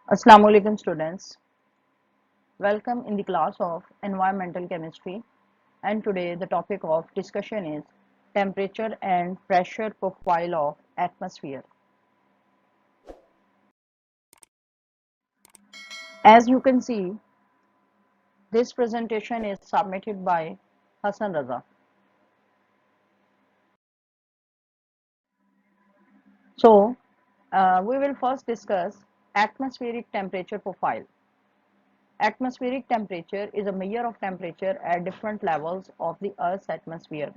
Assalamu alaikum students. Welcome in the class of environmental chemistry, and today the topic of discussion is temperature and pressure profile of atmosphere. As you can see, this presentation is submitted by Hassan Raza. So, we will first discuss atmospheric temperature profile. Atmospheric temperature is a measure of temperature at different levels of the Earth's atmosphere.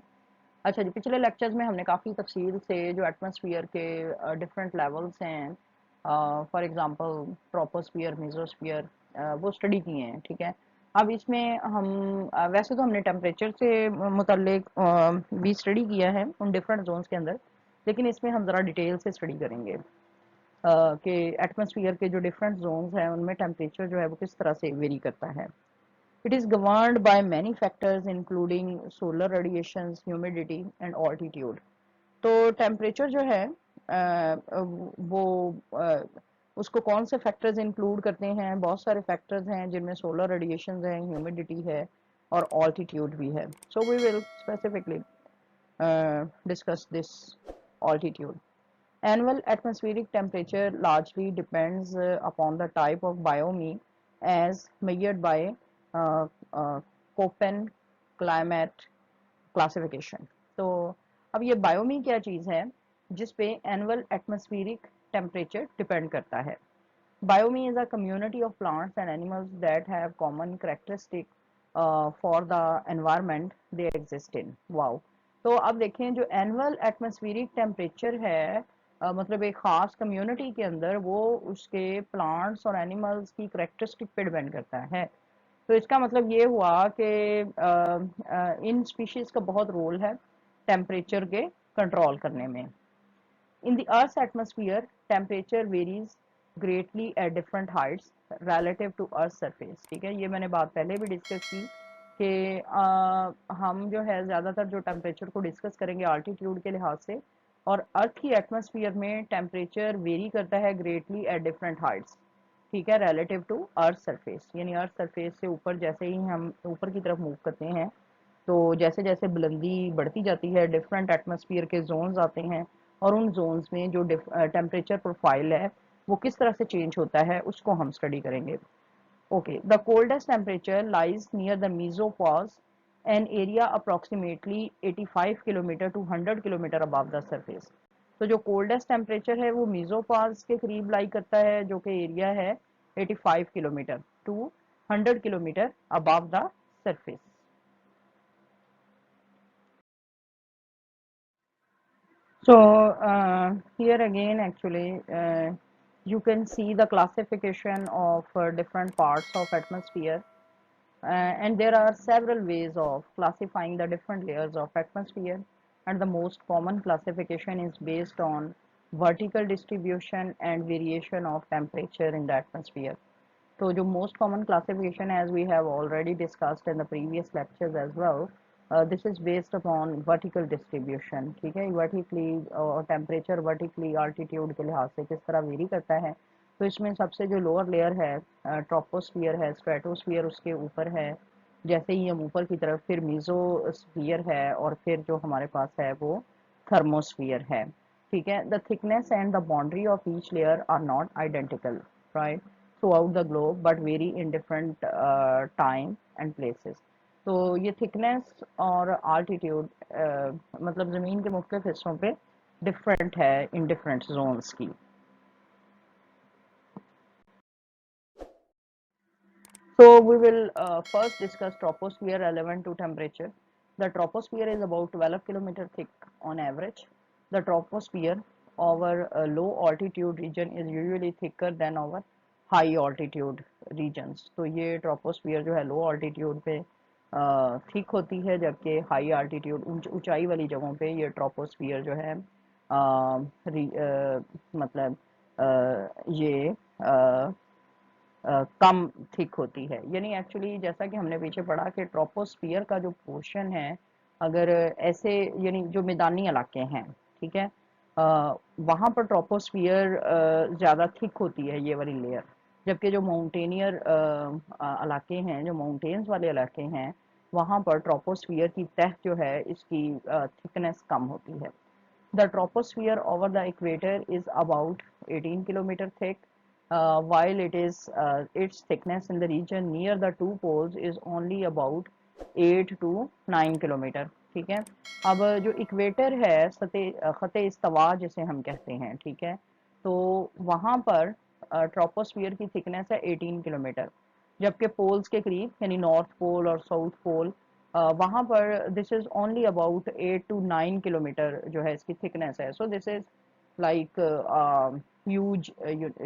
अच्छा जी, पिछले lectures में हमने काफ़ी तफसील से जो atmosphere के different levels हैं, फॉर एग्जांपल ट्रोपोस्फियर, मेसोस्फियर, वो स्टडी किए हैं। ठीक है, अब इसमें हम वैसे तो हमने टेम्परेचर से मुतल्लिक भी स्टडी किया है उन डिफरेंट जोन्स के अंदर, लेकिन इसमें हम ज़रा डिटेल से स्टडी करेंगे कि एटमॉस्फेयर के जो डिफरेंट जोन्स हैं उनमें टेम्परेचर जो है वो किस तरह से वेरी करता है। It is governed by many factors including solar radiations, humidity and altitude. तो टेम्परेचर जो है वो उसको कौन से फैक्टर्स इंक्लूड करते हैं? बहुत सारे फैक्टर्स हैं जिनमें सोलर रेडिएशन है, ह्यूमिडिटी है और ऑल्टीट्यूड भी है। So we will specifically discuss this altitude. Annual atmospheric temperature largely depends upon the type of biome as measured by uh, uh, Köppen climate classification. तो अब ये बायोमी क्या चीज़ है जिस पे एनुअल एटमॉस्फेरिक टेम्परेचर डिपेंड करता है। Biome is a community of plants and animals that have common characteristic for the environment they exist in. Wow. तो अब देखें जो एनुअल एटमॉस्फेरिक टेम्परेचर है, मतलब एक खास कम्युनिटी के अंदर वो उसके प्लांट्स और एनिमल्स की करेक्टरिस्टिक पे डिपेंड करता है। तो इसका मतलब ये हुआ कि इन स्पीशीज का बहुत रोल है टेम्परेचर के कंट्रोल करने में। In the Earth's atmosphere, temperature varies greatly at different heights relative to Earth's surface. ठीक है, ये मैंने बात पहले भी डिस्कस की कि हम जो है ज़्यादातर जो टेम्परेचर को डिस्कस करेंगे आल्टीट्यूड के लिहाज से, और अर्थ की एटमॉस्फेयर में टेम्परेचर वेरी करता है ग्रेटली एट डिफरेंट हाइट्स। ठीक है, रिलेटिव टू अर्थ सरफेस, यानी अर्थ सरफेस से ऊपर जैसे ही हम ऊपर की तरफ मूव करते हैं तो जैसे जैसे बुलंदी बढ़ती जाती है डिफरेंट एटमॉस्फेयर के जोन्स आते हैं और उन जोन्स में जो टेम्परेचर प्रोफाइल है वो किस तरह से चेंज होता है उसको हम स्टडी करेंगे। Okay, the coldest temperature lies near the mesopause an area approximately 85 kilometre to 100 kilometre above the surface. तो जो कोल्डेस्ट टेम्परेचर है वो मीजोपॉज के करीब लाई करता है जो कि एरिया है 85 kilometre to 100 kilometre above the surface. So here again actually you can see the classification of different parts of atmosphere, and there are several ways of classifying the different layers of atmosphere, and the most common classification is based on vertical distribution and variation of temperature in the atmosphere. So the most common classification, as we have already discussed in the previous lectures as well, this is based upon vertical distribution. ठीक है, vertically और temperature vertically altitude के लिहाज से किस तरह very करता है। तो इसमें सबसे जो लोअर लेयर है ट्रोपोस्फियर है, स्ट्रेटोस्फियर उसके ऊपर है, जैसे ही हम ऊपर की तरफ फिर मीजोस्फियर है और फिर जो हमारे पास है वो थर्मोस्फियर है। ठीक है, the thickness and the boundary of each layer are not identical, right, throughout the globe but vary in different time and places. तो ये थिकनेस और आल्टीट्यूड मतलब ज़मीन के मुख्तलिफ हिस्सों पे डिफरेंट है इन डिफरेंट जोन्स की। So we will first discuss troposphere relevant to temperature. The troposphere is about 12 kilometer thick on average. The troposphere over a low altitude region is usually thicker than our high altitude regions. तो ये troposphere जो है low altitude पे thick होती है, जबकि high altitude ऊंचाई वाली जगहों पे ये ट्रोपोस्फियर जो है मतलब ये कम थिक होती है। यानी एक्चुअली जैसा कि हमने पीछे पढ़ा कि ट्रोपोस्फियर का जो पोर्शन है, अगर ऐसे यानी जो मैदानी इलाके हैं, ठीक है, वहाँ पर ट्रोपोस्फियर ज़्यादा थिक होती है ये वाली लेयर। जबकि जो माउंटेनियर इलाके हैं, जो माउंटेन्स वाले इलाके हैं, वहाँ पर ट्रोपोस्फियर की तह जो है इसकी थिकनेस कम होती है। The troposphere over the equator is about 18 kilometer thick, while its thickness in the region near the two poles is only about 8 to 9 kilometre. ठीक है। अब जो इक्वेटर है, खते इस्तवा जिसे हम कहते हैं, ठीक है, तो वहाँ पर ट्रोपोस्फियर की थिकनेस है 18 किलोमीटर, जबकि पोल्स के करीब यानी नॉर्थ पोल और साउथ पोल वहाँ पर this is only about 8 to 9 kilometre जो है इसकी थिकनेस है। सो this is like huge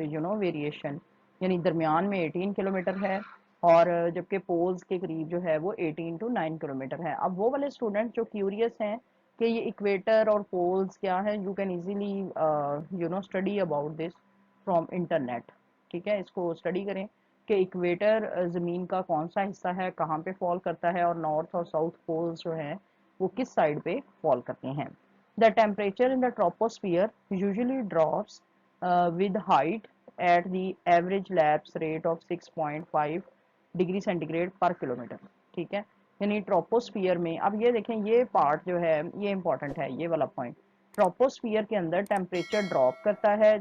you know variation, यानी दरमियान में 18 किलोमीटर है और जबकि पोल्स के करीब जो है वो 18 to 9 किलोमीटर है। अब वो वाले स्टूडेंट जो क्यूरियस हैं कि ये इक्वेटर और पोल्स क्या है, you can easily you know study about this from internet. ठीक है, इसको स्टडी करें कि इक्वेटर ज़मीन का कौन सा हिस्सा है, कहाँ पे फॉल करता है, और नॉर्थ और साउथ पोल्स जो हैं वो किस साइड पे फॉल करते हैं। The temperature in the troposphere usually drops with height at the average lapse rate of 6.5 degree centigrade पर किलोमीटर। ठीक है, यानी ट्रोपोस्फियर में, अब ये देखें ये पार्ट जो है ये इंपॉर्टेंट है, ये वाला पॉइंट। ट्रोपोस्फियर के अंदर टेम्परेचर ड्रॉप करता है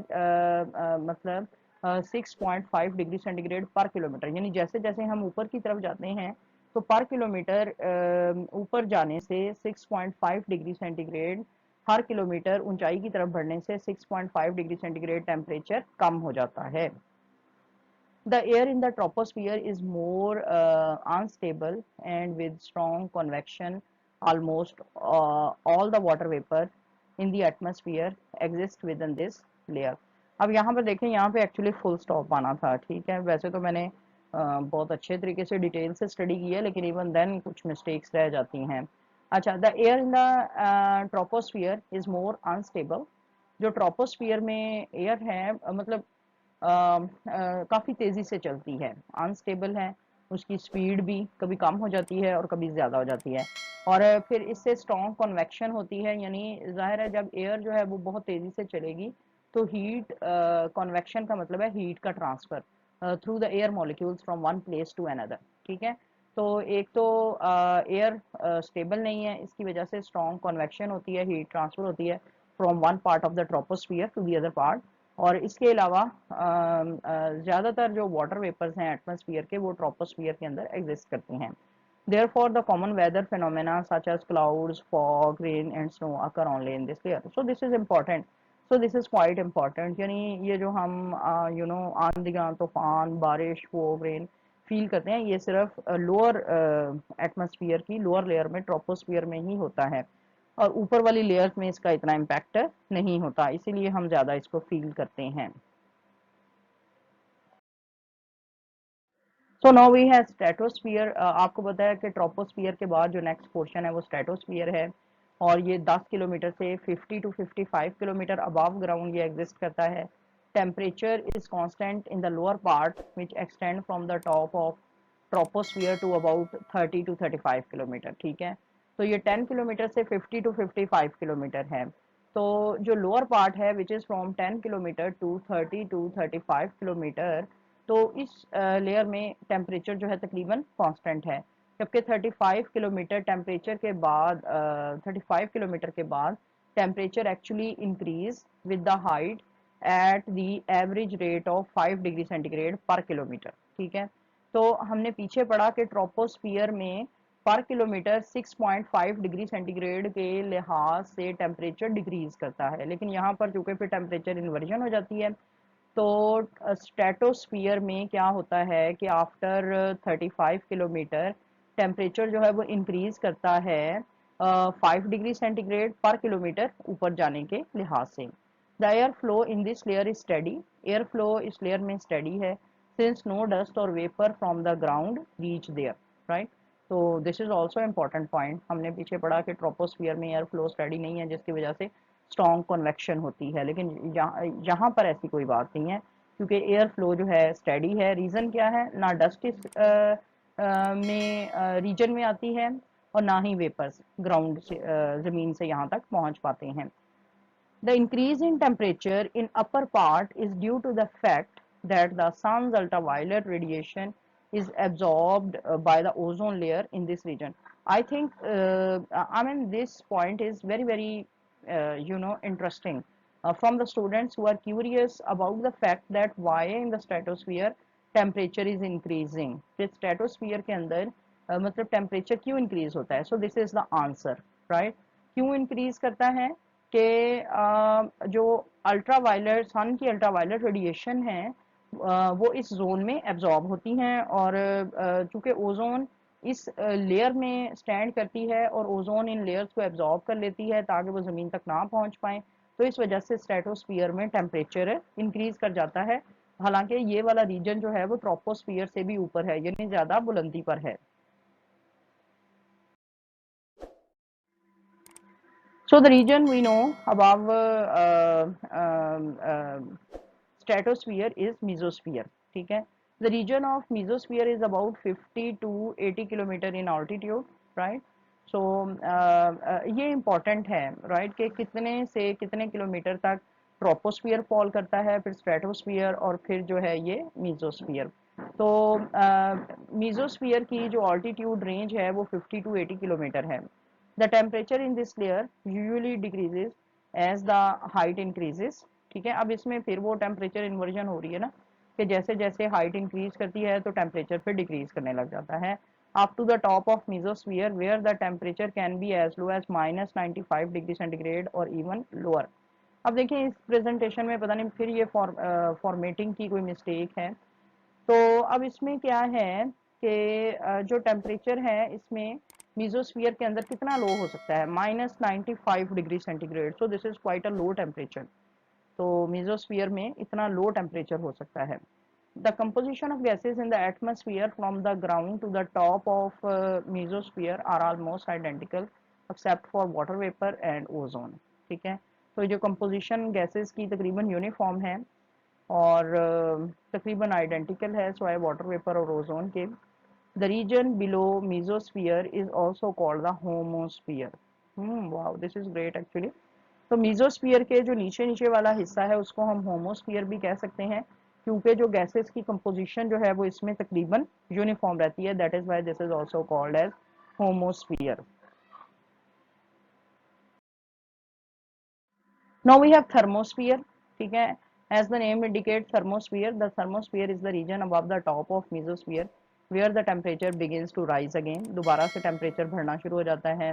मतलब 6.5 डिग्री सेंटीग्रेड पर किलोमीटर, यानी जैसे जैसे हम ऊपर की तरफ जाते हैं तो पर किलोमीटर ऊपर जाने से 6.5 डिग्री सेंटीग्रेड हर किलोमीटर ऊंचाई की तरफ बढ़ने से 6.5 डिग्री सेंटीग्रेड टेम्परेचर कम हो जाता है। The air in the troposphere is more unstable and with strong convection. Almost all the water vapor in the atmosphere exists within this layer. अब यहाँ पर देखें, यहाँ पे एक्चुअली फुल स्टॉप आना था। ठीक है, वैसे तो मैंने बहुत अच्छे तरीके से डिटेल से स्टडी की है, लेकिन इवन देन कुछ मिस्टेक्स रह जाती हैं। अच्छा, the air in the troposphere is more unstable. जो ट्रोपोस्फियर में एयर है मतलब काफ़ी तेज़ी से चलती है, अनस्टेबल है, उसकी स्पीड भी कभी कम हो जाती है और कभी ज़्यादा हो जाती है। और फिर इससे स्ट्रॉन्ग कन्वेक्शन होती है, यानी जाहिर है जब एयर जो है वो बहुत तेज़ी से चलेगी तो हीट, कन्वेक्शन का मतलब है हीट का transfer through the air molecules from one place to another. ठीक है, तो एक तो एयर स्टेबल नहीं है, इसकी वजह से स्ट्रॉन्ग कन्वेक्शन होती है, हीट ट्रांसफ़र होती है from one part of the troposphere to the other part. और इसके अलावा ज़्यादातर जो वाटर वेपर्स हैं एटमॉस्फेयर के वो ट्रोपोस्फियर के अंदर एग्जिस्ट करते हैं। Therefore, the common weather phenomena such as clouds, fog, rain and snow occur only in this layer. So this is important. So this is quite important. यानी ये जो हम यू नो आंधियाँ, तूफान, बारिश, फॉग, रेन फील करते हैं, ये सिर्फ लोअर एटमॉस्फेयर की लोअर लेयर में ट्रोपोस्फियर में ही होता है और ऊपर वाली लेयर्स में इसका इतना इम्पैक्ट नहीं होता, इसीलिए हम ज़्यादा इसको फील करते हैं। So now we have stratosphere. आपको पता है कि ट्रोपोस्फियर के बाद जो नेक्स्ट पोर्शन है वो स्ट्रेटोस्फियर है और ये 10 किलोमीटर से 50 to 55 किलोमीटर अबव ग्राउंड ये एग्जिस्ट करता है। Temperature is constant in the lower part which extend from the top of troposphere to about 30 to 35 kilometre. ठीक है, तो ये 10 किलोमीटर से 50 to 55 किलोमीटर है। तो जो लोअर पार्ट है which is from 10 kilometre to 30 to 35 kilometre, तो इस लेयर में टेम्परेचर जो है तकरीबन कांस्टेंट है। जबकि 35 किलोमीटर टेम्परेचर के बाद 35 किलोमीटर के बाद temperature actually increase with the height at the average rate of 5 degree centigrade पर किलोमीटर। ठीक है, तो हमने पीछे पढ़ा कि ट्रोपोस्फियर में पर किलोमीटर 6.5 डिग्री सेंटीग्रेड के लिहाज से टेम्परेचर डिक्रीज करता है, लेकिन यहाँ पर चूंकि फिर टेम्परेचर इन्वर्जन हो जाती है तो स्ट्रेटोस्फियर में क्या होता है कि आफ्टर 35 किलोमीटर टेम्परेचर जो है वो इंक्रीज करता है 5 डिग्री सेंटीग्रेड पर किलोमीटर ऊपर जाने के लिहाज से। The air flow in this layer is steady. Air flow इस लेयर में स्टेडी है सिंस नो डस्ट और vapour from the ground reach there, right. तो this is also important point. हमने पीछे पढ़ा कि ट्रोपोस्फियर में एयर फ्लो स्टेडी नहीं है जिसकी वजह से स्ट्रॉन्ग कन्वेक्शन होती है, लेकिन यहाँ पर ऐसी कोई बात नहीं है क्योंकि एयर फ्लो जो है स्टेडी है। रीज़न क्या है, ना डस्ट इस में रीजन में आती है और ना ही वेपर्स ग्राउंड से ज़मीन से यहाँ तक पहुँच पाते हैं। The increase in temperature in upper part is due to the fact that the sun's ultraviolet radiation is absorbed by the ozone layer in this region. I think I mean this point is very very interesting from the students who are curious about the fact that why in the stratosphere temperature is increasing. फिर stratosphere के अंदर मतलब temperature क्यों increase होता है? सो this is the answer, right. क्यों increase करता है कि जो अल्ट्रावायलेट सन की अल्ट्रावायलेट रेडिएशन है वो इस जोन में एब्जॉर्ब होती हैं और चूंकि ओजोन इस लेयर में स्टैंड करती है और ओजोन इन लेयर्स को एब्जॉर्ब कर लेती है ताकि वो ज़मीन तक ना पहुंच पाए, तो इस वजह से स्ट्रेटोस्फीयर में टेम्परेचर इंक्रीज कर जाता है। हालांकि ये वाला रीजन जो है वो ट्रोपोस्फीयर से भी ऊपर है, यानी ज़्यादा बुलंदी पर है। So the region we know above stratosphere is mesosphere, ठीक है। The region of mesosphere is about 50 to 80 kilometre in altitude, right? So ये important है, right? कि कितने से कितने किलोमीटर तक ट्रोपोस्फियर फॉल करता है, फिर स्ट्रेटोस्फियर और फिर जो है ये मीजोस्फियर। तो मीजोस्फियर की जो ऑल्टीट्यूड रेंज है वो 50 टू 80 किलोमीटर है। The temperature in this layer usually decreases as the height increases, ठीक है। अब इसमें फिर वो टेम्परेचर इन्वर्जन हो रही है ना कि जैसे जैसे हाइट इंक्रीज करती है तो टेम्परेचर फिर डिक्रीज करने लग जाता है up to the top of mesosphere where the temperature can be as low as -95 degree centigrade और इवन लोअर। अब देखिए इस प्रेजेंटेशन में पता नहीं फिर ये फॉर्मेटिंग की कोई मिस्टेक है। तो अब इसमें क्या है कि जो टेम्परेचर है इसमें मीजोस्फीयर के अंदर कितना लो हो सकता है? -95 degree centigrade. So this is quite a low temperature. तो मीजोस्फीयर में इतना लो टेम्परेचर हो सकता है। The composition of gases in the atmosphere from the ground to the top of mesosphere are almost identical except for water vapour and ozone, ठीक है। तो जो कंपोजिशन गैसेस की तकरीबन यूनिफॉर्म है और तकरीबन आइडेंटिकल है सवाए वाटर वेपर और ओजोन के। The region below mesosphere is also called the homosphere. Wow this is great actually. तो मीजोस्फीयर के जो नीचे नीचे वाला हिस्सा है उसको हम होमोस्फीयर भी कह सकते हैं क्योंकि जो गैसेस की कंपोजिशन जो है वो इसमें तकरीबन यूनिफॉर्म रहती है, that is why this is also called as homosphere. Now we have thermosphere, ठीक है। As the name indicates thermosphere, the thermosphere is the region above the top of mesosphere where the temperature begins to rise again, दोबारा से temperature बढ़ना शुरू हो जाता है।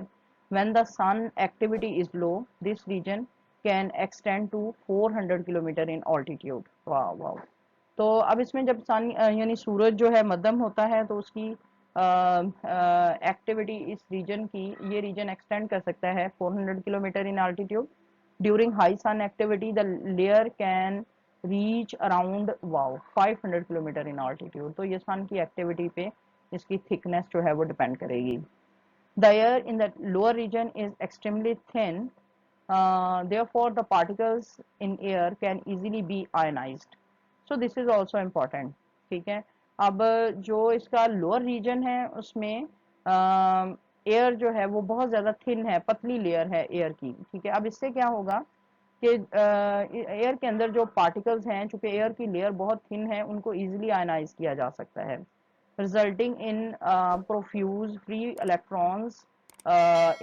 When the sun activity is low, this region can extend to 400 kilometre in altitude। वाह वाह। तो अब इसमें जब सन यानी सूरज जो है मध्यम होता है तो उसकी एक्टिविटी इस रीजन की ये रीजन एक्सटेंड कर सकता है 400 kilometre in altitude. During high sun activity the layer can reach around wow 500 kilometre in altitude. तो ये सन की एक्टिविटी पे इसकी थिकनेस जो है वो डिपेंड करेगी। The air in the lower region is extremely thin, therefore the particles in air can easily be ionized. So this is also important, ठीक है। अब जो इसका लोअर रीजन है उसमें एयर जो है वो बहुत ज़्यादा थिन है, पतली लेयर है एयर की, ठीक है। अब इससे क्या होगा कि एयर के अंदर जो पार्टिकल्स हैं चूंकि एयर की लेयर बहुत थिन है उनको इजीली आयनाइज किया जा सकता है, resulting in profuse free electrons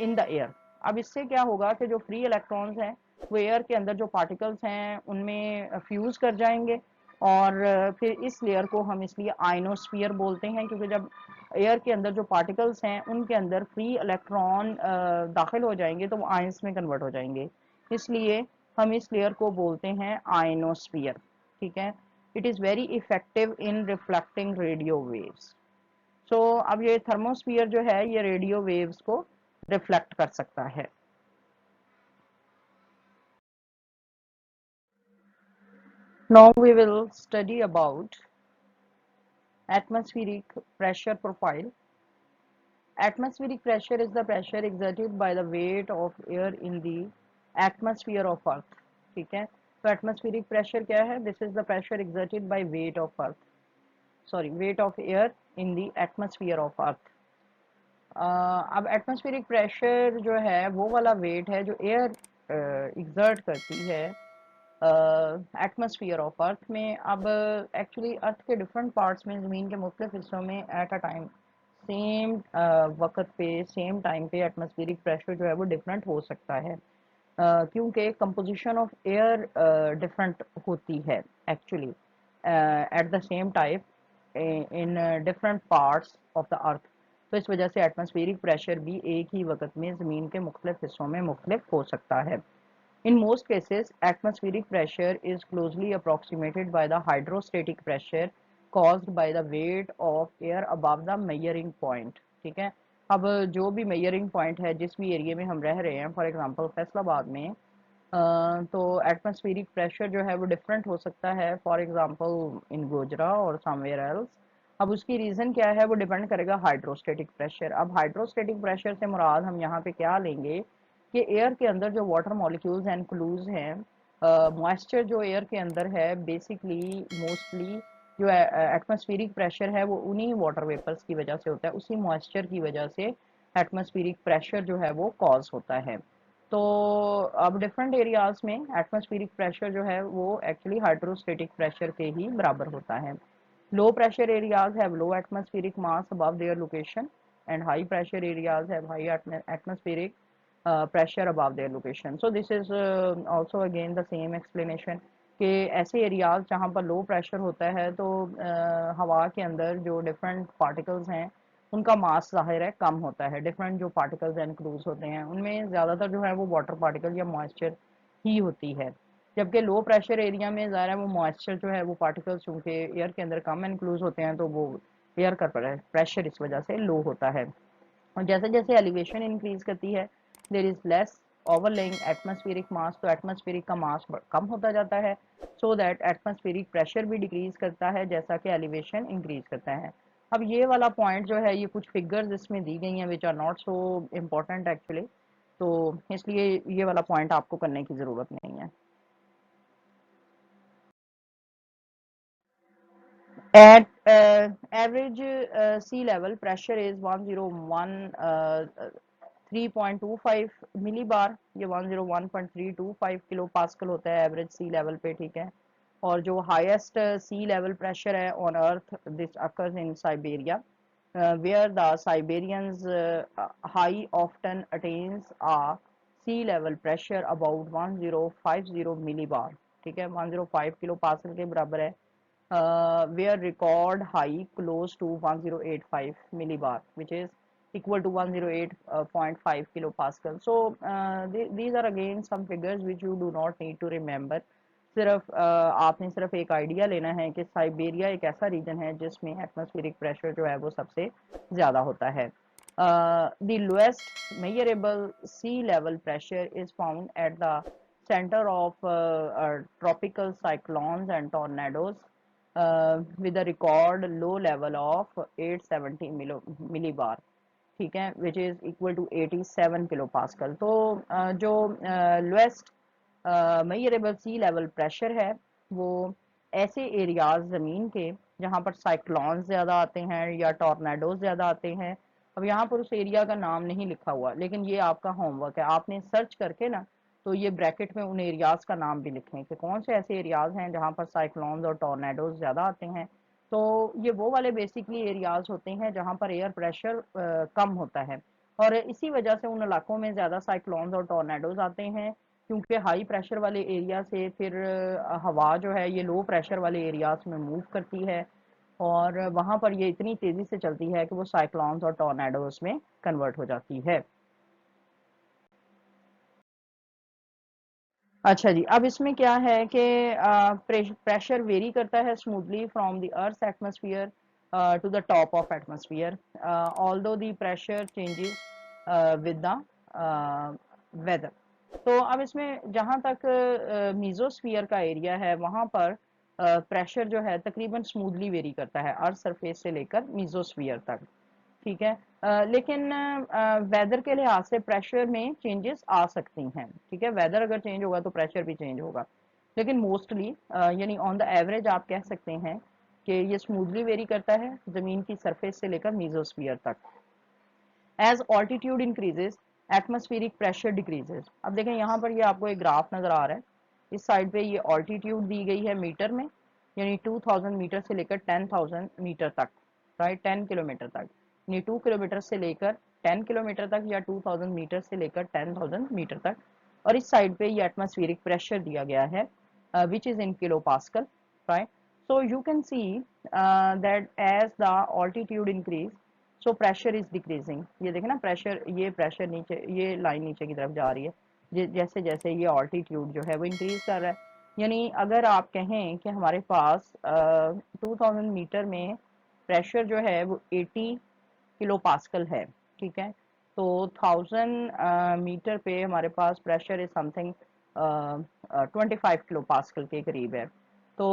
in the air. अब इससे क्या होगा कि जो फ्री इलेक्ट्रॉन्स हैं वो एयर के अंदर जो पार्टिकल्स हैं उनमें फ्यूज कर जाएंगे और फिर इस लेयर को हम इसलिए आइनोस्फीयर बोलते हैं क्योंकि जब एयर के अंदर जो पार्टिकल्स हैं उनके अंदर फ्री इलेक्ट्रॉन दाखिल हो जाएंगे तो वो आयंस में कन्वर्ट हो जाएंगे, इसलिए हम इस लेयर को बोलते हैं आयनोस्फीयर, ठीक है। It is very effective in reflecting radio waves. So अब ये थर्मोस्फीयर जो है ये रेडियो वेव्स को रिफ्लेक्ट कर सकता है। Now we will study about atmospheric pressure profile. Atmospheric pressure is the pressure exerted by the weight of air in the atmosphere of earth, ठीक है। तो atmospheric pressure क्या है? This is the pressure exerted by weight of earth, sorry weight of air in the atmosphere of earth। अब atmospheric pressure जो है वो वाला वेट है जो एयर एग्जर्ट करती है एटमॉस्फेयर ऑफ अर्थ में। अब एक्चुअली अर्थ के डिफरेंट पार्ट्स में, ज़मीन के मुख्तलिफ हिस्सों में एट अ टाइम सेम वक्त पे सेम टाइम पे एटमॉस्फेरिक प्रेशर जो है वो डिफरेंट हो सकता है, क्योंकि कंपोजिशन ऑफ एयर डिफरेंट होती है actually at the same type in different parts of the earth. तो इस वजह से एटमॉस्फेरिक प्रेशर भी एक ही वक्त में ज़मीन के मुख्तलिफ हिस्सों में मुख्तलिफ हो सकता है। In most cases, atmospheric pressure is closely approximated by the hydrostatic pressure caused by the weight of air above the measuring point। ठीक है, अब जो भी measuring point है, जिस भी एरिया में हम रह रहे हैं, फॉर एग्जांपल फैसलाबाद में, तो एटमॉस्फेरिक प्रेशर जो है वो डिफरेंट हो सकता है, फॉर एग्जांपल इन गोजरा और समवेयर एल्स। अब उसकी रीज़न क्या है, वो डिपेंड करेगा हाइड्रोस्टेटिक प्रेशर। अब हाइड्रोस्टेटिक प्रेशर से मुराद हम यहाँ पे क्या लेंगे कि एयर के अंदर जो वाटर मॉलिक्यूल्स एंड क्लूज हैं, मॉइस्चर जो एयर के अंदर है, बेसिकली मोस्टली जो एटमॉस्फेरिक प्रेशर है वो उन्हीं वाटर वेपर्स की वजह से होता है, उसी मॉइस्चर की वजह से एटमॉस्फेरिक प्रेशर जो है वो कॉज होता है। तो अब डिफरेंट एरियाज में एटमॉस्फेरिक प्रेशर जो है वो एक्चुअली हाइड्रोस्टेटिक प्रेशर के ही बराबर होता है। Low pressure areas have low atmospheric mass above their location and high pressure areas have high atmospheric pressure above their location. So this is also again the same explanation कि ऐसे areas जहाँ पर low pressure होता है तो हवा के अंदर जो डिफरेंट पार्टिकल्स हैं उनका मास ज़ाहिर है कम होता है। डिफरेंट जो पार्टिकल्स एनक्लोज होते हैं उनमें ज़्यादातर जो है वो वाटर पार्टिकल या मॉइस्चर ही होती है, जबकि लो प्रेशर एरिया में ज़ाहिर है वो मॉइस्चर जो है वो पार्टिकल्स चूँकि एयर के अंदर कम एनक्लोज होते हैं तो वो एयर का प्रेशर इस वजह से लो होता है। और जैसे जैसे एलिवेशन इंक्रीज करती है देर इज लेस ओवरलेइंग एटमॉस्फेरिक मास, तो एटमॉस्फेरिक का मास कम होता जाता है, सो दैट एटमॉस्फेरिक प्रेशर भी डिक्रीज करता है जैसा कि एलिवेशन इंक्रीज करता है। अब ये वाला पॉइंट जो है, ये कुछ फिगर्स इसमें दी गई हैं which are not so important actually, तो इसलिए ये वाला पॉइंट आपको करने की ज़रूरत नहीं है। At average sea level pressure is 101 3.25 millibar, ये 101.325 किलो पास्कल होता है एवरेज सी लेवल पे, ठीक है। और जो हाईएस्ट सी लेवल प्रेशर है on earth, this occurs in Siberia, where the Siberians high often attains a sea level pressure about 1050 millibar, ठीक है, 105 किलो पास्कल के बराबर है, where record high close to 1085 millibar, which is equal to 108.5 kilopascal. So these are again some figures which you do not need to remember. सिर्फ आपने सिर्फ एक idea लेना है कि साइबेरिया एक ऐसा रीजन है जिसमें एटमॉस्फेरिक प्रेशर जो है वो सबसे ज़्यादा होता है। The lowest measurable sea level pressure is found at the center of tropical cyclones and tornadoes with a record low level of 870 millibar, ठीक है, which is equal to 87 kilo pascal. तो जो lowest measurable sea level pressure है वो ऐसे areas ज़मीन के जहाँ पर साइक्लोन्स ज़्यादा आते हैं या टॉर्नेडोज ज़्यादा आते हैं। अब यहाँ पर उस एरिया का नाम नहीं लिखा हुआ, लेकिन ये आपका होमवर्क है, आपने सर्च करके ना तो ये ब्रैकेट में उन एरियाज का नाम भी लिखें कि कौन से ऐसे एरियाज हैं जहाँ पर साइक्लोन्स और टॉर्नेडोज ज़्यादा आते हैं। तो ये वो वाले बेसिकली एरियाज होते हैं जहाँ पर एयर प्रेशर कम होता है, और इसी वजह से उन इलाकों में ज़्यादा साइक्लोन्स और टॉर्नेडोज आते हैं, क्योंकि हाई प्रेशर वाले एरिया से फिर हवा जो है ये लो प्रेशर वाले एरियाज में मूव करती है, और वहाँ पर ये इतनी तेज़ी से चलती है कि वो साइक्लोन्स और टॉर्नेडोज में कन्वर्ट हो जाती है। अच्छा जी, अब इसमें क्या है कि प्रेशर वेरी करता है smoothly from the earth atmosphere to the top of atmosphere, although the pressure changes with the weather. तो अब इसमें जहाँ तक मीजोस्फीयर का एरिया है वहाँ पर प्रेशर जो है तकरीबन स्मूथली वेरी करता है अर्थ सरफेस से लेकर मीजोस्फीयर तक, ठीक है। लेकिन वेदर के लिहाज से प्रेशर में चेंजेस आ सकती हैं, ठीक है, वेदर अगर चेंज होगा तो प्रेशर भी चेंज होगा, लेकिन मोस्टली यानी ऑन द एवरेज आप कह सकते हैं कि ये स्मूथली वेरी करता है ज़मीन की सरफेस से लेकर मीजोस्फीयर तक। As altitude increases atmospheric pressure decreases. अब देखें यहाँ पर ये आपको एक ग्राफ नज़र आ रहा है, इस साइड पे ये ऑल्टीट्यूड दी गई है मीटर में, यानी 2000 मीटर से लेकर 10,000 मीटर तक, राइट, 10 किलोमीटर तक, यानी 2 किलोमीटर से लेकर 10 किलोमीटर तक या 2000 मीटर से लेकर 10,000 मीटर तक। और इस साइड पे ये एटमॉस्फेरिक प्रेशर दिया गया है which is in kilo pascal, right. So you can see that as the altitude increase, so pressure is decreasing। ये देखें ना, प्रेशर, ये प्रेशर नीचे, ये लाइन नीचे की तरफ जा रही है जैसे जैसे ये ऑल्टीट्यूड जो है वो इंक्रीज कर रहा है। यानी अगर आप कहें कि हमारे पास 2000 मीटर में प्रेशर जो है वो 80 किलो पास्कल है, ठीक है, तो 1000 मीटर पे हमारे पास pressure is something 25 kilo pascal के करीब है। तो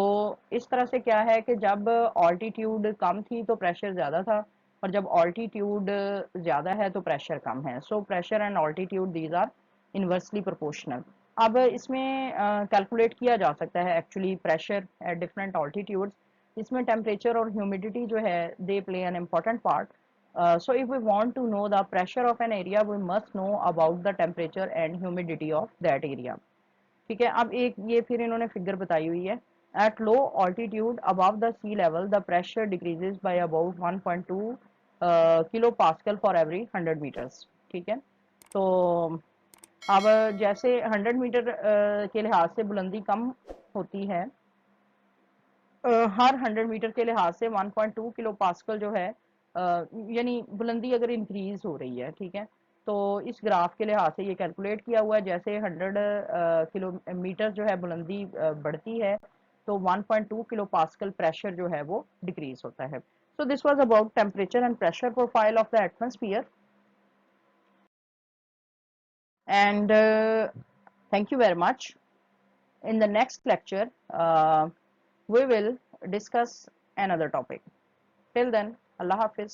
इस तरह से क्या है कि जब ऑल्टीट्यूड कम थी तो प्रेशर ज़्यादा था, और जब ऑल्टीट्यूड ज़्यादा है तो प्रेशर कम है। So pressure and altitude these are inversely proportional. अब इसमें कैलकुलेट किया जा सकता है actually pressure at different altitudes. इसमें टेम्परेचर और ह्यूमिडिटी जो है they play an important part. So if we want to know the pressure of an area, we must know about the temperature and humidity of that area। ठीक है, अब एक ये फिर इन्होंने फिगर बताई हुई है। At low altitude above the sea level the pressure decreases by about 1.2 kilo pascal for every 100 metres. ठीक है, तो अब जैसे 100 मीटर के लिहाज से बुलंदी कम होती है, हर 100 मीटर के लिहाज से 1.2 किलो पास्कल जो है, यानी बुलंदी अगर इंक्रीज हो रही है, ठीक है, तो इस ग्राफ के लिहाज से ये कैलकुलेट किया हुआ है। जैसे 100 किलोमीटर जो है बुलंदी बढ़ती है, तो 1.2 किलो पास्कल प्रेशर जो है वो डिक्रीज होता है। So this was about temperature and pressure profile of the atmosphere, and thank you very much. In the next lecture, we will discuss another topic. Till then, Allah Hafiz.